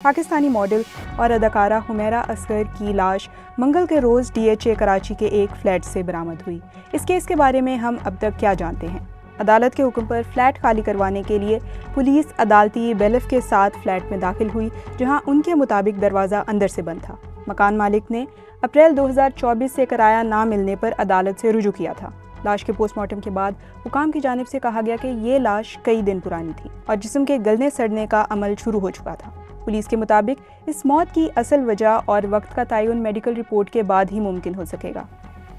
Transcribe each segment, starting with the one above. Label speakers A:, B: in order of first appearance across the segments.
A: Pakistani model और अदाकारा हुमैरा असगर की लाश मंगल के रोज़ DHA कराची के एक फ्लैट से बरामद हुई। इस केस के बारे में हम अब तक क्या जानते हैं? अदालत के हुक्म पर फ्लैट खाली करवाने के लिए पुलिस अदालती बेलिफ के साथ फ्लैट में दाखिल हुई, जहां उनके मुताबिक दरवाज़ा अंदर से बंद था। मकान मालिक ने अप्रैल 2024 से किराया ना मिलने पर अदालत से रुजू किया था। लाश के पोस्टमार्टम के बाद हुकाम की जानिब से कहा गया कि ये लाश कई दिन पुरानी थी और जिस्म के गलने सड़ने का अमल शुरू हो चुका था। पुलिस के मुताबिक इस मौत की असल वजह और वक्त का तयन मेडिकल रिपोर्ट के बाद ही मुमकिन हो सकेगा।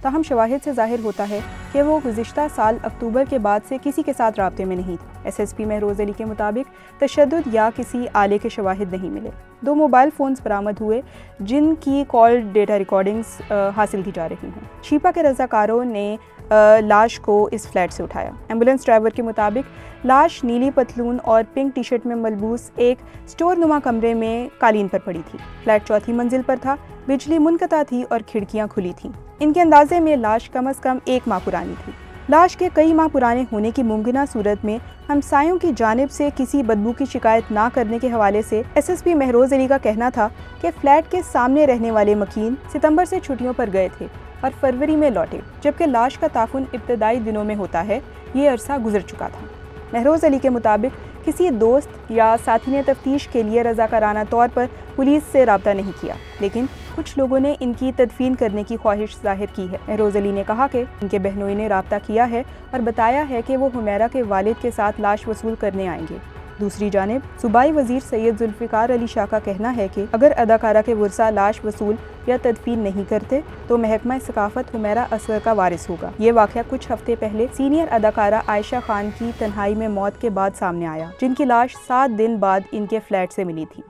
A: ताहम शवाहिद से जाहिर होता है कि वो गुज़िश्ता साल अक्टूबर के बाद से किसी के साथ राब्ते में नहीं थी। SSP महरोज़ अली के मुताबिक तशद्दुद या किसी आले के शवाहिद नहीं मिले। 2 मोबाइल फ़ोन्स बरामद हुए जिनकी कॉल डेटा रिकॉर्डिंग्स हासिल की जा रही हैं। शिपा के रज़ाकारों ने लाश को इस फ्लैट से उठाया। एम्बुलेंस ड्राइवर के मुताबिक लाश नीली पतलून और पिंक टी शर्ट में मलबूस एक स्टोर नुमा कमरे में कालीन पर पड़ी थी। फ्लैट चौथी मंजिल पर था, बिजली मुनक़ता थी और खिड़कियां खुली थीं। इनके अंदाजे में लाश कम अज़ कम 1 माह पुरानी थी। लाश के कई माह पुराने होने की मुमकिना सूरत में हमसायों की जानिब से किसी बदबू की शिकायत ना करने के हवाले से SSP महरोज़ अली का कहना था कि फ्लैट के सामने रहने वाले मकीन सितंबर से छुट्टियों पर गए थे और फरवरी में लौटे, जबकि लाश का ताफुन इब्तदाई दिनों में होता है। ये अरसा गुजर चुका था। महरोज़ अली के मुताबिक किसी दोस्त या साथी ने तफ्तीश के लिए रज़ाकाराना तौर पर पुलिस से रब्ता नहीं किया, लेकिन कुछ लोगों ने इनकी तदफीन करने की ख्वाहिश जाहिर की है। महरोज़ अली ने कहा कि उनके बहनोई ने रब्ता किया है और बताया है कि वो हुमैरा के वालिद के साथ लाश वसूल करने आएंगे। दूसरी जानिब सूबाई वज़ीर सैयद जुल्फ़िकार अली शाह का कहना है कि अगर अदाकारा के वर्सा लाश वसूल या तदफीन नहीं करते तो महकमा सकाफत हुमैरा असगर का वारिस होगा। ये वाक़या कुछ हफ्ते पहले सीनियर अदाकारा आयशा खान की तन्हाई में मौत के बाद सामने आया, जिनकी लाश 7 दिन बाद इनके फ्लैट से मिली थी।